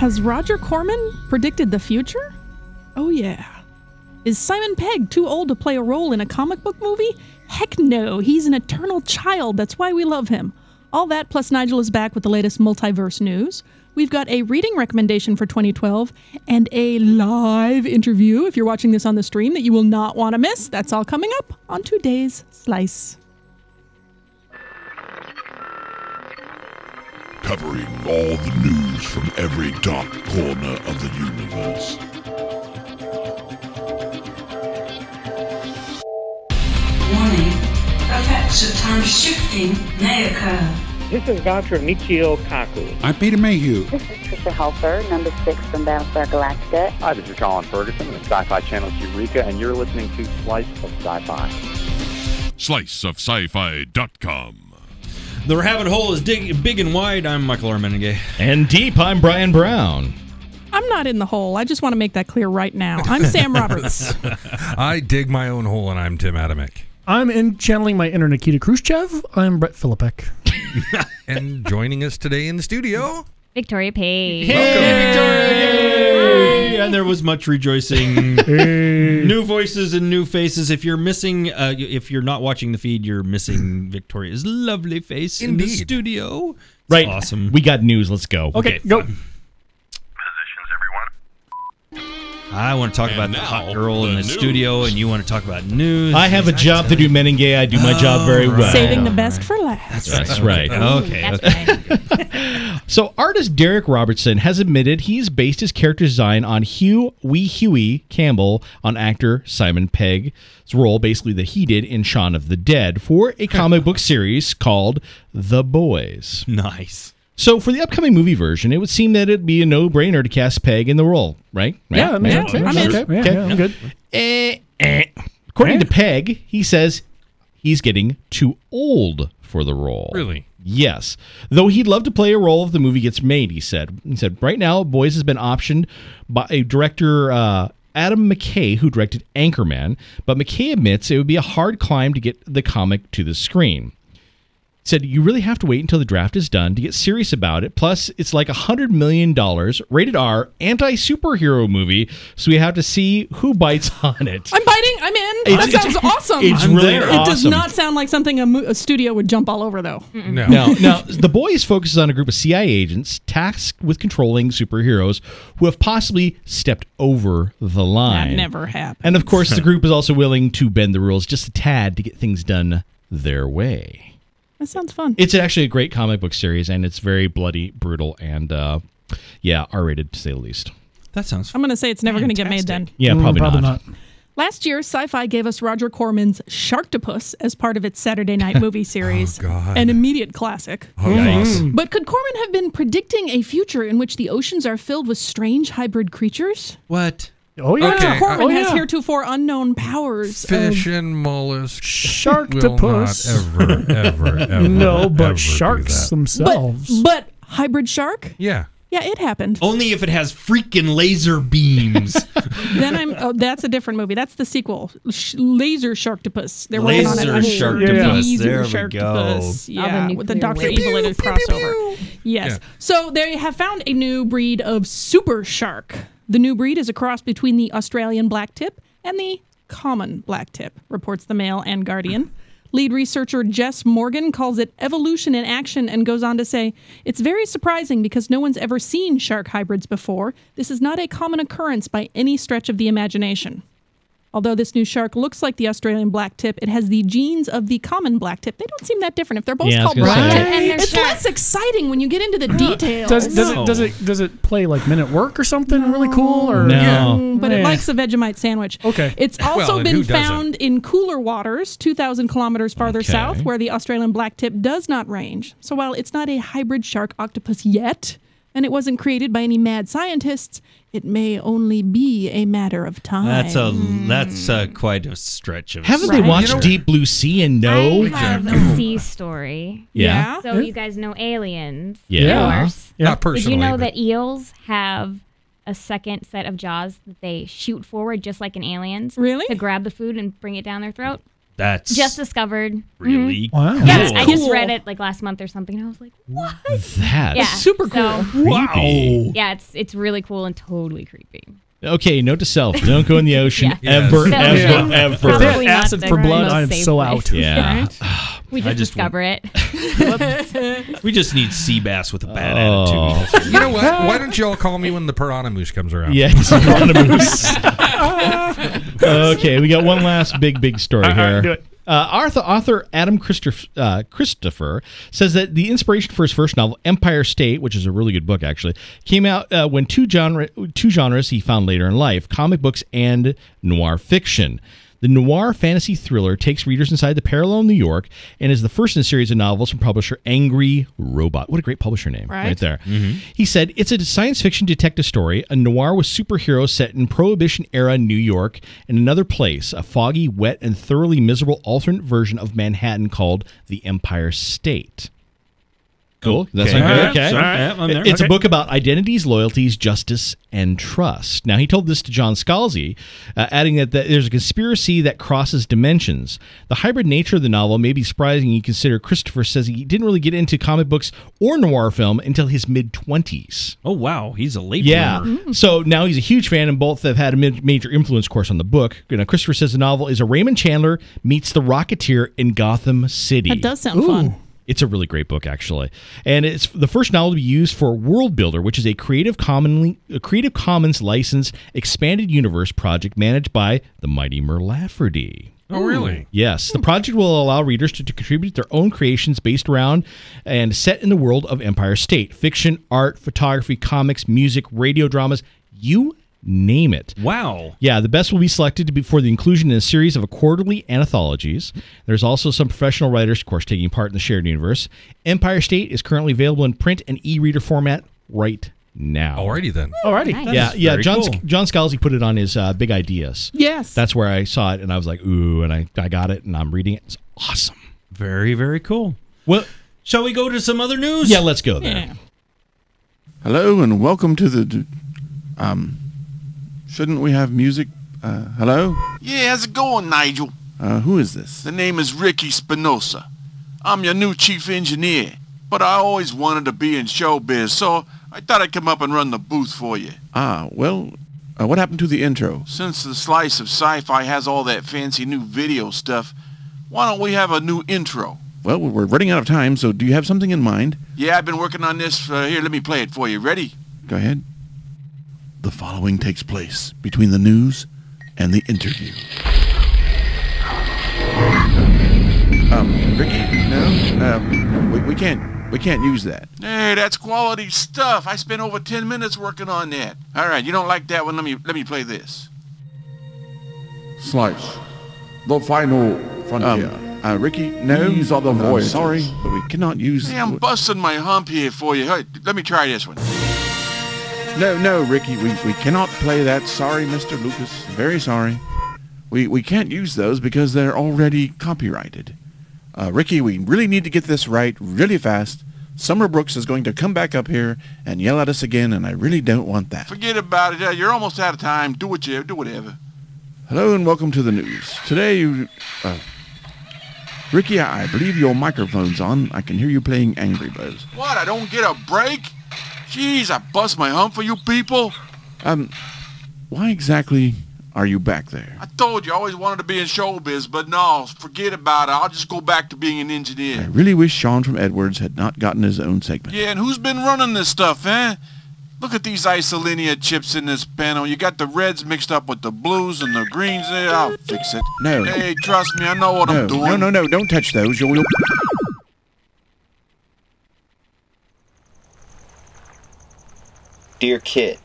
Has Roger Corman predicted the future? Oh yeah. Is Simon Pegg too old to play a role in a comic book movie? Heck no, he's an eternal child. That's why we love him. All that, plus Nigel is back with the latest multiverse news. We've got a reading recommendation for 2012 and a live interview, if you're watching this on the stream, that you will not want to miss. That's all coming up on today's Slice. Covering all the news from every dark corner of the universe. Warning, effects of time shifting may occur. This is Dr. Michio Kaku. I'm Peter Mayhew. This is Trisha Helfer, number 6 from Battlestar Galactica. Hi, this is Colin Ferguson with Sci-Fi Channel's Eureka, and you're listening to Slice of Sci-Fi. SliceofSciFi.com. The rabbit hole is big and wide. I'm Michael R. Mennenga. And deep, I'm Brian Brown. I'm not in the hole. I just want to make that clear right now. I'm Sam Roberts. I dig my own hole, and I'm Tim Adamec. I'm channeling my inner Nikita Khrushchev. I'm Brett Philippek. And joining us today in the studio, Victoria Paege. Hey, Victoria! Yay! And there was much rejoicing. New voices and new faces. If you're missing, if you're not watching the feed, you're missing Victoria's lovely face in the studio. It's right. Awesome. We got news. Let's go. Okay, go. Positions, everyone. I want to talk about the hot girl in the studio, and you want to talk about news. I have a job to do, Mennenga. I do my job very well. Saving the best for last. That's right. Okay. Right. So, artist Derek Robertson has admitted he's based his character design on Huey Campbell, on actor Simon Pegg's role, basically that he did in Shaun of the Dead, for a comic book series called The Boys. Nice. So, for the upcoming movie version, it would seem that it'd be a no-brainer to cast Pegg in the role, right? Yeah, I'm in. I'm good. According to Pegg, he says he's getting too old for the role. Really? Yes. Though he'd love to play a role if the movie gets made, he said. He said, right now, Boys has been optioned by a director, Adam McKay, who directed Anchorman, but McKay admits it would be a hard climb to get the comic to the screen. Said, you really have to wait until the draft is done to get serious about it. Plus, it's like $100 million, rated R, anti-superhero movie, so we have to see who bites on it. I'm biting. I'm in. That sounds awesome. It's really awesome. It does not sound like something a studio would jump all over, though. No. Now, The Boys focuses on a group of CIA agents tasked with controlling superheroes who have possibly stepped over the line. That never happened. And, of course, the group is also willing to bend the rules just a tad to get things done their way. That sounds fun. It's actually a great comic book series, and it's very bloody, brutal, and, R-rated, to say the least. That sounds I'm going to say it's never going to get made then. Yeah, probably not. Last year, SciFi gave us Roger Corman's Sharktopus as part of its Saturday night movie series. Oh, God. An immediate classic. But could Corman have been predicting a future in which the oceans are filled with strange hybrid creatures? What? Oh, yeah. Roger Corman has heretofore unknown powers. Fish and mollusks Sharktopus. will not ever No, but ever sharks do that. themselves. But hybrid shark? Yeah. Yeah, it happened. Only if it has freaking laser beams. Then that's a different movie. That's the sequel. Laser Sharktopus. They're working on it. Laser I'm sure. Sharktopus. Laser There we Sharktopus. All Yeah, the with the nuclear Dr. waste. Evil crossover. Yes. Yeah. So they have found a new breed of super shark. The new breed is a cross between the Australian blacktip and the common blacktip, reports the Mail and Guardian. Lead researcher Jess Morgan calls it evolution in action and goes on to say, it's very surprising because no one's ever seen shark hybrids before. This is not a common occurrence by any stretch of the imagination. Although this new shark looks like the Australian blacktip, it has the genes of the common blacktip. They don't seem that different. If they're both called blacktip, it's less exciting when you get into the details. Does it play like Men at Work or something really cool? Or No. But it likes a Vegemite sandwich. Okay. It's also and been who doesn't? found in cooler waters, 2,000 kilometers farther south, where the Australian blacktip does not range. So while it's not a hybrid shark octopus yet, and it wasn't created by any mad scientists, it may only be a matter of time. That's quite a stretch of. Haven't they watched Deep Blue Sea and know? I have a sea story. Yeah. So you guys know aliens. Yeah. Of course. Not personally. Did you know but- that eels have a second set of jaws that they shoot forward just like in Aliens? Really? To grab the food and bring it down their throat? That's Just discovered. really Wow. cool. Yeah, I just Cool. read it like last month or something, and I was like, what? That's Yeah, super cool. so- Wow. yeah, it's really cool and totally creepy. Okay, note to self: don't go in the ocean Yeah. ever, Yes. ever, Yeah. ever. If they had Probably not acid the for blood, most I am safe so place. out. Yeah. We I just just discover it. We just need sea bass with a bad Oh. attitude. You know what? Why don't you all call me when the piranha moose comes around? Yeah, he's on a moose. Okay, we got one last big story All right, here. do it. Author Adam Christopher says that the inspiration for his first novel, Empire State, which is a really good book actually, came out when two genres he found later in life: comic books and noir fiction. The noir fantasy thriller takes readers inside the parallel New York and is the first in a series of novels from publisher Angry Robot. What a great publisher name right there. He said, it's a science fiction detective story, a noir with superheroes set in Prohibition-era New York and another place, a foggy, wet, and thoroughly miserable alternate version of Manhattan called the Empire State. Cool. That's Okay. not good. All right. Okay. So, yeah, I'm there. It's a Okay. book about identities, loyalties, justice, and trust. Now, he told this to John Scalzi, adding that there's a conspiracy that crosses dimensions. The hybrid nature of the novel may be surprising. You consider Christopher says he didn't really get into comic books or noir film until his mid-20s. Oh, wow. He's a late Yeah. bloomer. So now he's a huge fan, and both have had a major influence, of course, on the book. You know, Christopher says the novel is a Raymond Chandler meets the Rocketeer in Gotham City. That does sound fun. It's a really great book, actually. And it's the first novel to be used for World Builder, which is a Creative Commons licensed expanded universe project managed by the mighty Merle Lafferty. Oh, really? Yes. The project will allow readers to contribute their own creations based around and set in the world of Empire State. Fiction, art, photography, comics, music, radio dramas, you name it. Wow. Yeah, the best will be selected for the inclusion in a series of quarterly anthologies. There's also some professional writers, of course, taking part in the shared universe. Empire State is currently available in print and e-reader format right now. Alrighty then. Alrighty. Nice. Yeah. very John cool. John Scalzi put it on his Big Ideas. Yes. That's where I saw it, and I was like, ooh, and I got it, and I'm reading it. It's awesome. Very, very cool. Well, Shall we go to some other news? yeah, let's go there. Yeah. Hello and welcome to the. Shouldn't we have music? Hello? Yeah, how's it going, Nigel? Who is this? The name is Ricky Spinoza. I'm your new chief engineer, but I always wanted to be in showbiz, so I thought I'd come up and run the booth for you. Well, what happened to the intro? Since the slice of sci-fi has all that fancy new video stuff, why don't we have a new intro? Well, we're running out of time, so do you have something in mind? Yeah, I've been working on this. Here, let me play it for you. Ready? Go ahead. The following takes place between the news and the interview. Ricky, no, we can't use that. Hey, that's quality stuff. I spent over 10 minutes working on that. All right, you don't like that one? Let me play this. Slice. The final frontier. Ricky, no. These are the I'm voyages. sorry, but we cannot use. Hey, I'm busting my hump here for you. Hey, let me try this one. No, Ricky, we cannot play that. Sorry, Mr. Lucas. Very sorry. We can't use those because they're already copyrighted. Ricky, we really need to get this right really fast. Summer Brooks is going to come back up here and yell at us again, and I really don't want that. Forget about it. You're almost out of time. Do whatever. Hello and welcome to the news. Today, Ricky, I believe your microphone's on. I can hear you playing Angry Birds. What, I don't get a break? Jeez, I bust my hump for you people. Why exactly are you back there? I told you I always wanted to be in showbiz, but no, forget about it. I'll just go back to being an I engineer. really wish Sean from Edwards had not gotten his own segment. Yeah, and who's been running this stuff, eh? Look at these isolinear chips in this panel. You got the reds mixed up with the blues and the greens there. I'll fix it. No. Hey, trust me, I know what I'm doing. No, don't touch those. You'll... Dear Kit,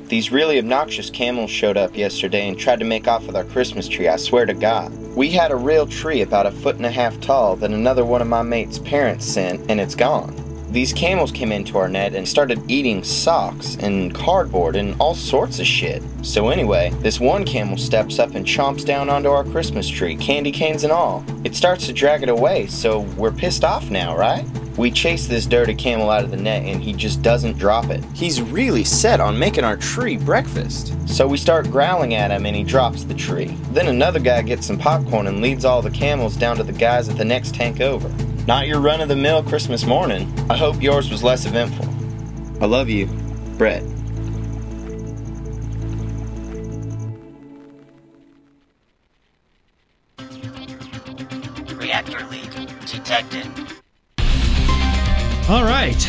these really obnoxious camels showed up yesterday and tried to make off with our Christmas tree, I swear to God. We had a real tree about 1.5 feet tall that another one of my mate's parents sent, and it's gone. These camels came into our net and started eating socks and cardboard and all sorts of shit. So anyway, this one camel steps up and chomps down onto our Christmas tree, candy canes and all. It starts to drag it away, so we're pissed off now, right? We chase this dirty camel out of the net and he just doesn't drop it. He's really set on making our tree breakfast. So we start growling at him and he drops the tree. Then another guy gets some popcorn and leads all the camels down to the guys at the next tank over. Not your run-of-the-mill Christmas morning. I hope yours was less eventful. I love you, Brett. Reactor leak detected. All right,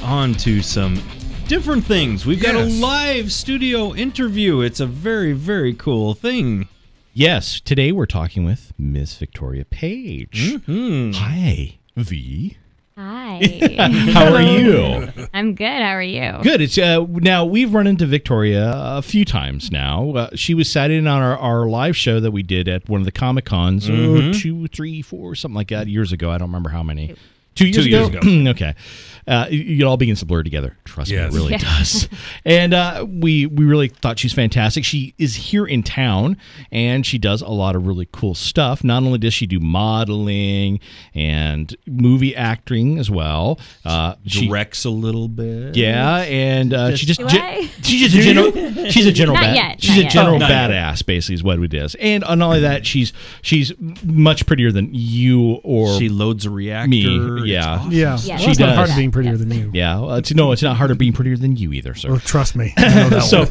on to some different things. We've got a live studio interview. It's a very, very cool thing. Yes, today we're talking with Miss Victoria Paege. Mm-hmm. Hi, V. Hi. How are you? I'm good. How are you? Good. It's now we've run into Victoria a few times now. She was sat in on our live show that we did at one of the Comic Cons, 2, 3, 4, something like that, years ago. I don't remember how many. 2 years ago? Okay. It all begins to blur together. Trust me, it really does. And we really thought she's fantastic. She is here in town, and she does a lot of really cool stuff. Not only does she do modeling and movie acting as well. She directs a little bit. Yeah, and she's a general Not yet. badass, basically, is what it is. And not only that, she's much prettier than you or she loads a reactor. Me. Yeah. Awesome. Yeah. She Well, it's not hard being prettier than you. Yeah. It's not harder being prettier than you either, sir. Well, trust me. I know that one.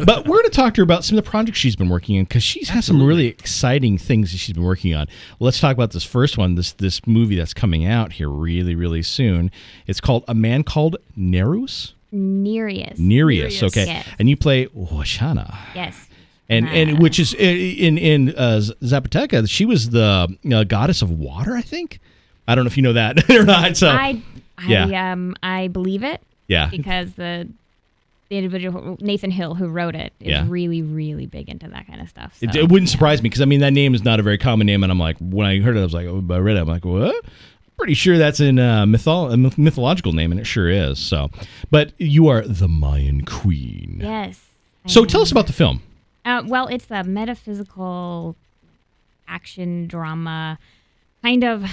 But we're going to talk to her about some of the projects she's been working on because she's had some really exciting things that she's been working on. Let's talk about this first one, this movie that's coming out here really, really soon. It's called A Man Called Nereus? Nereus. Okay. Yes. And you play Washana. Yes. And which is in Zapoteca, she was the goddess of water, I think. I don't know if you know that or not. So I believe it. Yeah. Because the individual Nathan Hill who wrote it is really, really big into that kind of stuff. So, it wouldn't surprise me because I mean that name is not a very common name, and I'm like, when I heard it, I was like, I read it, I'm like, what? Pretty sure that's in a mythological name, and it sure is. So, but you are the Mayan Queen. Yes. So tell us about the film. Well, it's a metaphysical action drama, kind of.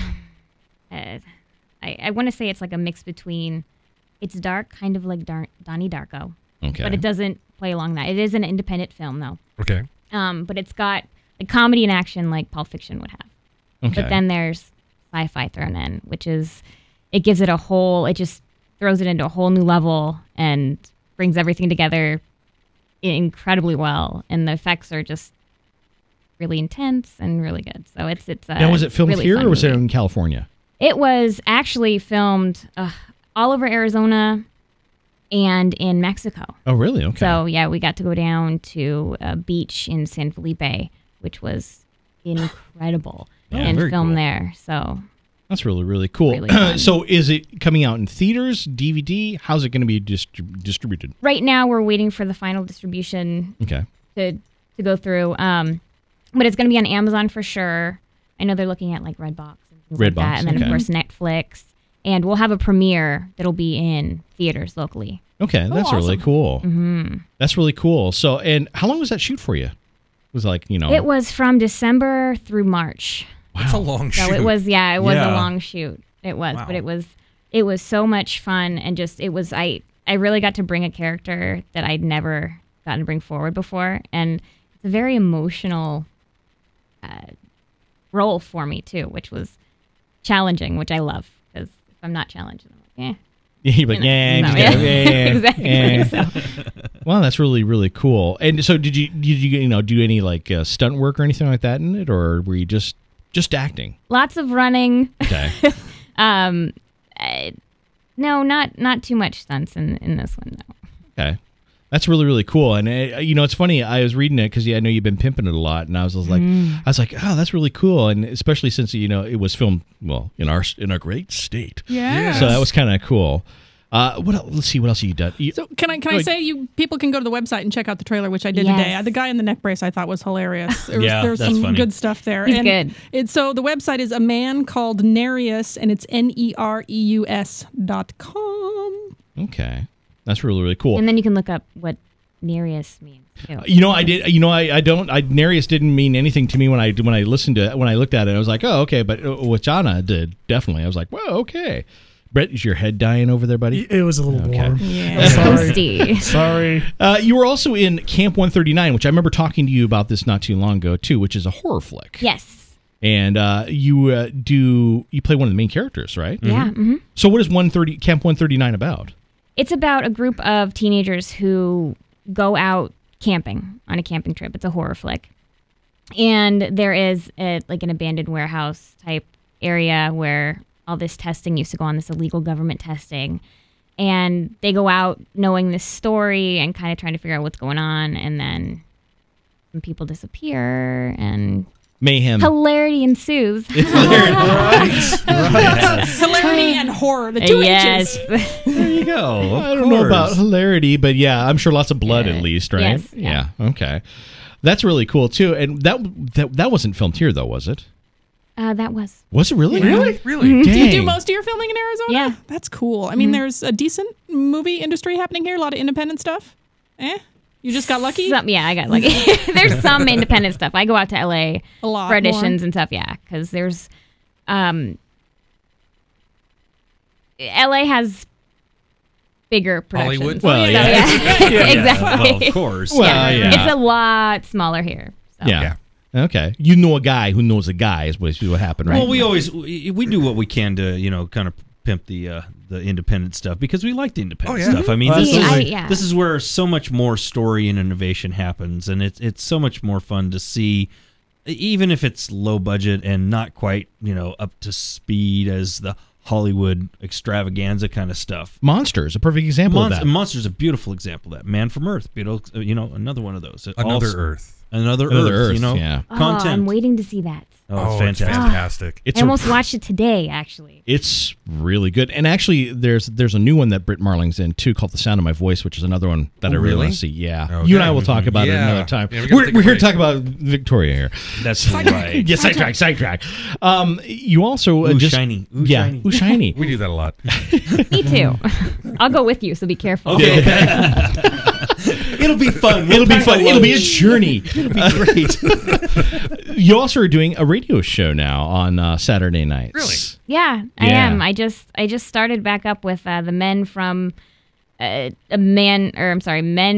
I want to say it's like a mix between. It's dark, kind of like Donnie Darko. Okay. But it doesn't play along that. It is an independent film, though. Okay. But it's got a comedy and action like Pulp Fiction would have. Okay. But then there's sci-fi thrown in, which is, it gives it a whole, it just throws it into a whole new level and brings everything together incredibly well. And the effects are just really intense and really good. So it's now, was it filmed really here fun or was it movie. in California? It was actually filmed all over Arizona and in Mexico. Oh, really? Okay. So, yeah, we got to go down to a beach in San Felipe, which was incredible, and film there. So that's really, really cool. Really fun. So is it coming out in theaters, DVD? How's it going to be distributed? Right now, we're waiting for the final distribution to go through. But it's going to be on Amazon for sure. I know they're looking at like Redbox and things like that. And then, of course, Netflix. And we'll have a premiere that'll be in theaters locally. Okay, that's really cool. Mm-hmm. That's really cool. So, and how long was that shoot for you? It was like, It was from December through March. Wow. That's a long shoot. So it was, a long shoot. It was, but it was so much fun, and just I really got to bring a character that I'd never gotten to bring forward before, and it's a very emotional role for me too, which was challenging, which I love because if I'm not challenged, I'm like, You're like, exactly. So. Well, that's really, really cool. And so, did you do any like stunt work or anything like that in it, or were you just acting? Lots of running. Okay. No, not too much stunts in this one, though. Okay. That's really, really cool. And, it's funny. I was reading it because I know you've been pimping it a lot. And I was like, oh, that's really cool. And especially since, it was filmed, well, in our great state. Yeah. So that was kind of cool. What else? Let's see. What else have you done? So can I say people can go to the website and check out the trailer, which I did today. The guy in the neck brace I thought was hilarious. There's some funny. good stuff there. He's good. So the website is A Man Called Nereus, and it's nereus.com. Okay. That's really, really cool. And then you can look up what Nereus means too. I did. I don't. Nereus didn't mean anything to me when I listened to it. When I looked at it, I was like, oh, okay. But Wachana did definitely. I was like, well, okay. Brett, is your head dying over there, buddy? It was a little warm. Yeah. Sorry. Sorry. You were also in Camp 139, which I remember talking to you about this not too long ago, too, which is a horror flick. Yes. And you play one of the main characters, right? Yeah. Mm-hmm. So what is Camp 139 about? It's about a group of teenagers who go out camping on a camping trip. It's a horror flick. And there is an abandoned warehouse type area where all this testing used to go on, this illegal government testing. And they go out knowing this story and kind of trying to figure out what's going on. And then some people disappear and mayhem. Hilarity ensues. Hilarity and horror, the two H's. There you go. I don't know about hilarity, but yeah, I'm sure lots of blood at least, right? Yes. Yeah. Okay. That's really cool too. And that wasn't filmed here though, was it? That was. Was it really? Really? Really? Do you do most of your filming in Arizona? Yeah. That's cool. I mean, there's a decent movie industry happening here, a lot of independent stuff. You just got lucky? Yeah, I got lucky. There's some independent stuff. I go out to LA a lot for auditions more. and stuff, yeah, because there's LA has bigger productions. Hollywood? Well, So, yeah. Exactly. Well, of course. Well, yeah. It's a lot smaller here. So. Yeah. Okay. You know a guy who knows a guy is what happened, right? Well, we do what we can to kind of pimp the independent stuff because we like the independent stuff. I mean, this is where so much more story and innovation happens, and it's so much more fun to see, even if it's low budget and not quite up to speed as the Hollywood extravaganza kind of stuff. Monsters, a perfect example of that. Monsters, a beautiful example of that. Man from Earth, another one of those. Another Earth. Another Earth, yeah. Content. I'm waiting to see that. Oh, it's fantastic. I almost watched it today, actually. It's really good. And actually, there's a new one that Britt Marling's in, too, called The Sound of My Voice, which is another one that I really want to see. Yeah. Okay. You and I will talk about it another time. Yeah, we're here to talk about Victoria here. That's right. Yeah, sidetrack. You also Ooh, just... shiny. Ooh, yeah, shiny. Ooh, shiny. We do that a lot. Me too. I'll go with you, so be careful. Okay. It'll be fun. It'll be fun. It'll be a journey. It'll be great. You also are doing a radio show now on Saturday nights. Really? Yeah, I am. I just started back up with the men from Men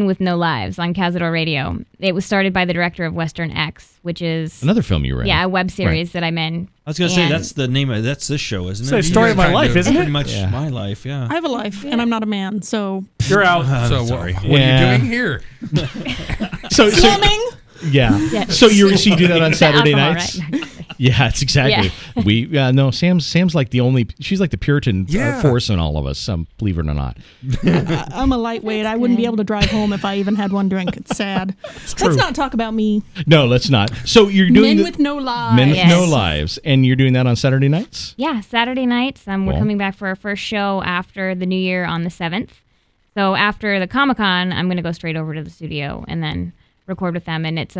with No Lives on Cazador Radio. It was started by the director of Western X, which is another film you ran. Yeah, a web series that I'm in. I was gonna say that's the name of that's this show, isn't it? It's the story of my life, isn't it? Pretty much my life. Yeah. I have a life, and I'm not a man, so you're out. So sorry. What are you doing here? Swimming. Yeah. So you do that on Saturday nights? Right. Yeah, it's exactly. Yeah. No, Sam's like the only. She's like the Puritan force in all of us. Believe it or not. I'm a lightweight. I wouldn't be able to drive home if I even had one drink. It's sad. Let's not talk about me. No, let's not. So you're doing Men with No Lives. Men with No Lives, and you're doing that on Saturday nights. Yeah, Saturday nights. We're coming back for our first show after the New Year on the 7th. So after the Comic-Con, I'm going to go straight over to the studio and then record with them, and it's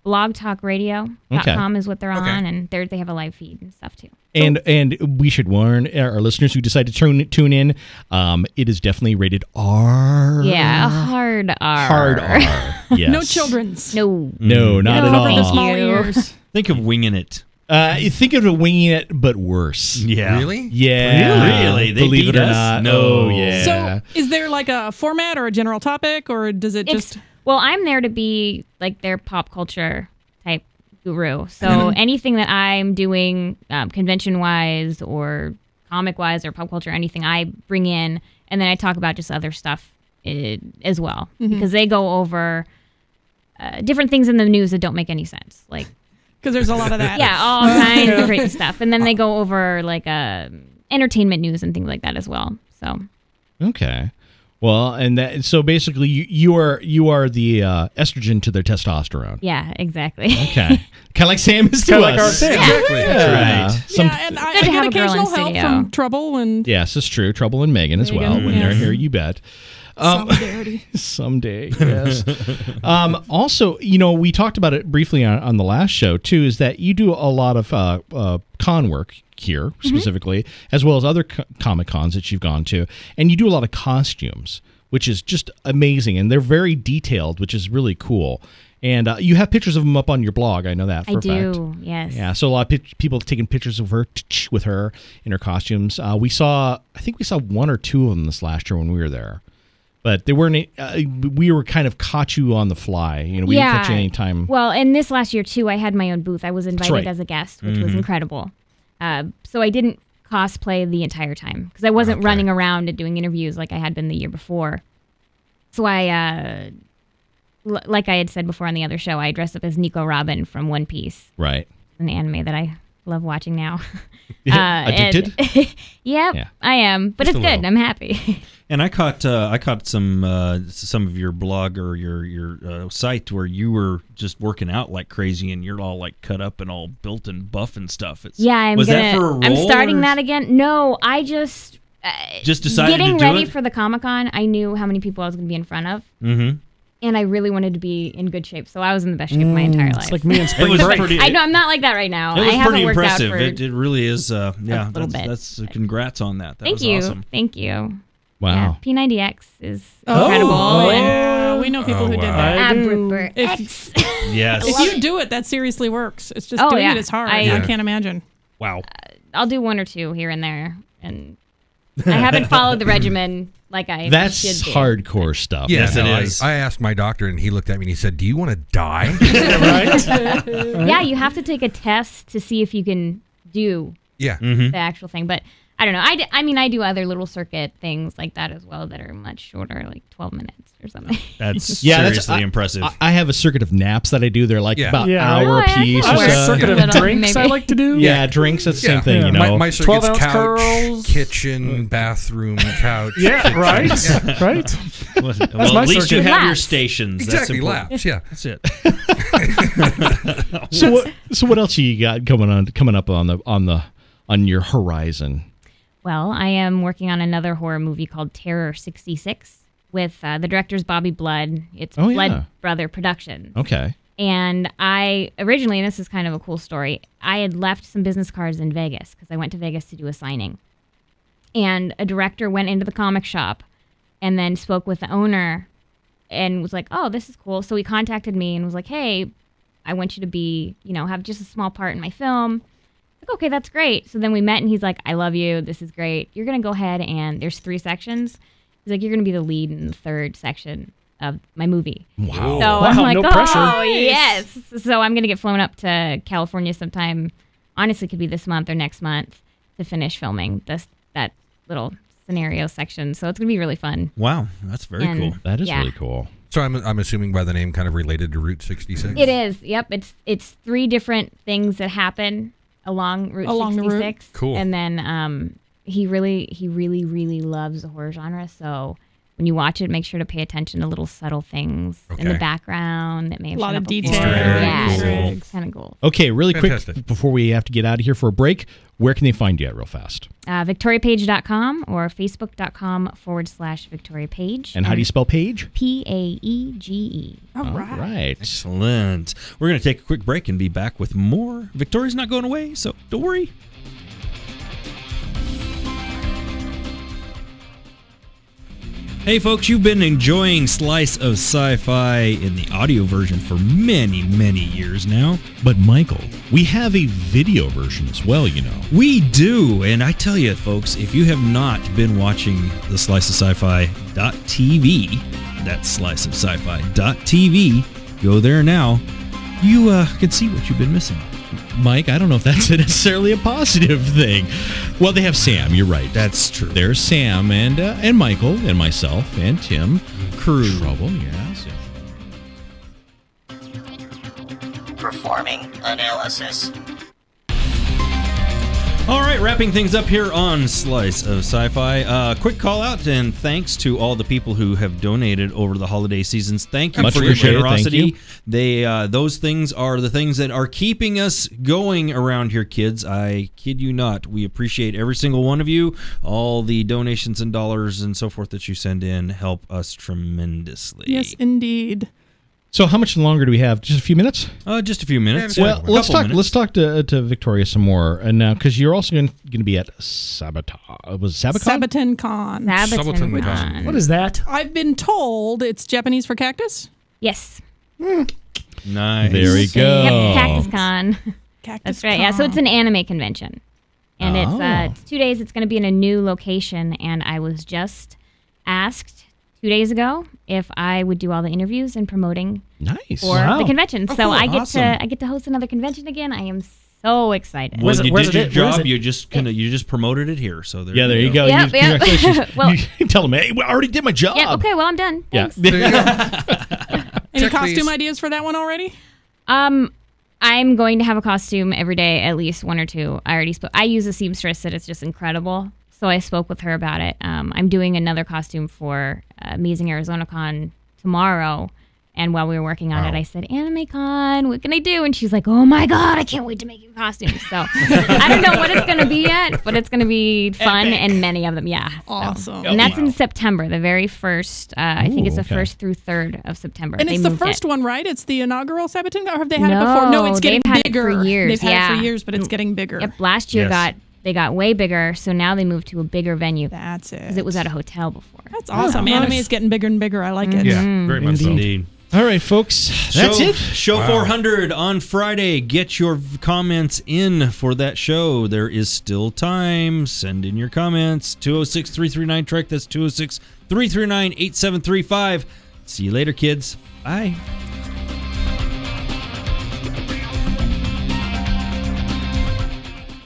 blogtalkradio.com is what they're on, and they have a live feed and stuff too. And we should warn our listeners who decide to tune in. It is definitely rated R. Yeah, hard R. Hard R. Yes. No children's. No, not at all. For the small ears. Think of winging it. You think of winging it, but worse. Yeah. Really? Yeah. Really? They Believe beat it or us? not. No. Oh, yeah. So, is there like a format or a general topic, or does it just? Well, I'm there to be like their pop culture type guru. So anything that I'm doing, convention-wise or comic-wise or pop culture, anything I bring in, and then I talk about just other stuff as well, because they go over different things in the news that don't make any sense, like. Because there's a lot of that. Yeah, all kinds of crazy stuff. And then they go over like entertainment news and things like that as well. So. Okay. Well, and so basically you are the estrogen to their testosterone. Yeah, exactly. Okay. Kind of like Sam is to us. Like our Sam. Exactly. Yeah. Right. And I get occasional help from Trouble and. Yes, it's true. Trouble and Megan as well when they're here. You bet. Solidarity. Someday, yes. Also, we talked about it briefly on the last show too. Is that you do a lot of con work, here specifically, as well as other Comic Cons that you've gone to, and you do a lot of costumes, which is just amazing, and they're very detailed, which is really cool. And you have pictures of them up on your blog. I know that for a fact. I do, yes. Yeah, so a lot of people taking pictures of her with her in her costumes. I think we saw one or two of them this last year when we were there. But they weren't. We were kind of caught you on the fly. We didn't catch you any time. Well, and this last year too, I had my own booth. I was invited as a guest, which was incredible. So I didn't cosplay the entire time because I wasn't running around and doing interviews like I had been the year before. So I, like I had said before on the other show, I dressed up as Nico Robin from One Piece. Right. An anime that I love watching now. Addicted? Yeah, I am, but it's good. I'm happy. And I caught some of your blog or your site where you were just working out like crazy, and you're all like cut up and all built and buff and stuff. That for a role? I'm starting that again. No, I just decided getting to do ready it? for the Comic-Con. I knew how many people I was going to be in front of. Mm-hmm. And I really wanted to be in good shape, so I was in the best shape of my entire life. It's like me in spring break. I know I'm not like that right now. It was I haven't pretty worked impressive. out for It really is. little bit. That's congrats on that. That Thank was you. awesome. Thank you. Wow. Yeah, P90X is incredible. Yeah, we know people who did that. X. Yes. If you do it, that seriously works. It's just doing it is hard. I can't imagine. Wow. I'll do one or two here and there, and I haven't followed the regimen like I That's should do. hardcore stuff. Yes, it is. I asked my doctor, and he looked at me and he said, "Do you want to die?" Right? Yeah, you have to take a test to see if you can do the actual thing. But I don't know. I mean, I do other little circuit things like that as well that are much shorter, like 12 minutes or something. That's seriously impressive. I have a circuit of naps that I do. They're like about an Yeah. hour a piece. I or have a so. circuit of drinks I like to do. Yeah, drinks. That's the same thing, you know. My circuit's 12-ounce couch, curls. kitchen, bathroom, couch. Yeah, kitchen. right? Yeah. Right? Well, my at least you circuit. have your Laps. stations. Exactly, That's important. laps. Yeah, That's it. So what else you got coming up on your horizon? Well, I am working on another horror movie called Terror 66 with the director's Bobby Blood. It's Blood Brother Productions. Okay. And I originally, and this is kind of a cool story, I had left some business cards in Vegas because I went to Vegas to do a signing. And a director went into the comic shop and then spoke with the owner and was like, oh, this is cool. So he contacted me and was like, hey, I want you to be, have just a small part in my film. Like, okay, that's great. So then we met and he's like, I love you. This is great. You're going to go ahead and there's 3 sections. He's like, you're going to be the lead in the 3rd section of my movie. Wow. So I'm like, no pressure. oh, yes. So I'm going to get flown up to California sometime. Honestly, could be this month or next month to finish filming that little scenario section. So it's going to be really fun. Wow, that's very cool. That is really cool. So I'm assuming by the name kind of related to Route 66? It is. Yep. It's 3 different things that happen along Route 66. Cool. And then he really loves the horror genre. So when you watch it, make sure to pay attention to little subtle things in the background that may have A lot shown of up before. detail. Yeah, Cool. it's kind of cool. Okay, really Fantastic. quick before we have to get out of here for a break, where can they find you at real fast? VictoriaPaege.com or Facebook.com/Victoria Paege. And how do you spell Paige? Paege. All right. Right. Excellent. We're going to take a quick break and be back with more. Victoria's not going away, so don't worry. Hey folks, you've been enjoying Slice of Sci-Fi in the audio version for many, many years now. But Michael, we have a video version as well, you know. We do, and I tell you folks, if you have not been watching the sliceofsci-fi.tv, that's sliceofsci-fi.tv, go there now, you can see what you've been missing. Mike, I don't know if that's necessarily a positive thing. Well, they have Sam. You're right. That's true. There's Sam and Michael and myself and Tim. Crew. Trouble, yes. Performing analysis. All right, wrapping things up here on Slice of Sci-Fi. Quick call out and thanks to all the people who have donated over the holiday seasons. Thank you Much for your appreciated. generosity. Thank Those things are the things that are keeping us going around here, kids. I kid you not. We appreciate every single one of you. All the donations and dollars and so forth that you send in help us tremendously. Yes, indeed. So how much longer do we have? Just a few minutes? Just a few minutes. Well, let's talk to Victoria some more, and now because you're also going to be at Sabaton Con. Sabaton Con. What is that? I've been told it's Japanese for cactus. Yes. Nice. There we go. Yep, Cactus Con. Cactus That's right. Yeah, so it's an anime convention. And it's 2 days. It's going to be in a new location. And I was just asked 2 days ago if I would do all the interviews and promoting for the convention. Oh, so cool. I get Awesome. to host another convention again. I am so excited. Well, you did your job. You just promoted it here. So there you go. Yep, Congratulations. Well, you tell them, hey, I already did my job. Yeah. Okay. Well, I'm done. Yeah. Thanks. Any costume ideas for that one already? I'm going to have a costume every day, at least one or two. I already spoke. I use a seamstress that it's just incredible. So I spoke with her about it. I'm doing another costume for Amazing Arizona Con tomorrow. And while we were working on it, I said, Anime Con, what can I do? And she's like, oh my God, I can't wait to make you costumes. So I don't know what it's going to be yet, but it's going to be fun and many of them. Yeah. Awesome. So. And that's in September, the very first, I think it's the 1st through 3rd of September. And it's the first one, right? It's the inaugural Sabaton, or have they had it before? No, it's getting they've bigger. Had it for years. They've had it for years, but it's getting bigger. Yep. Last year they got way bigger, so now they moved to a bigger venue. That's it. Because it was at a hotel before. That's awesome. Anime is getting bigger and bigger. I like it. Yeah, very much so. Indeed. All right, folks. That's it. Show 400 on Friday. Get your comments in for that show. There is still time. Send in your comments. 206-339-TREK. That's 206-339-8735. See you later, kids. Bye.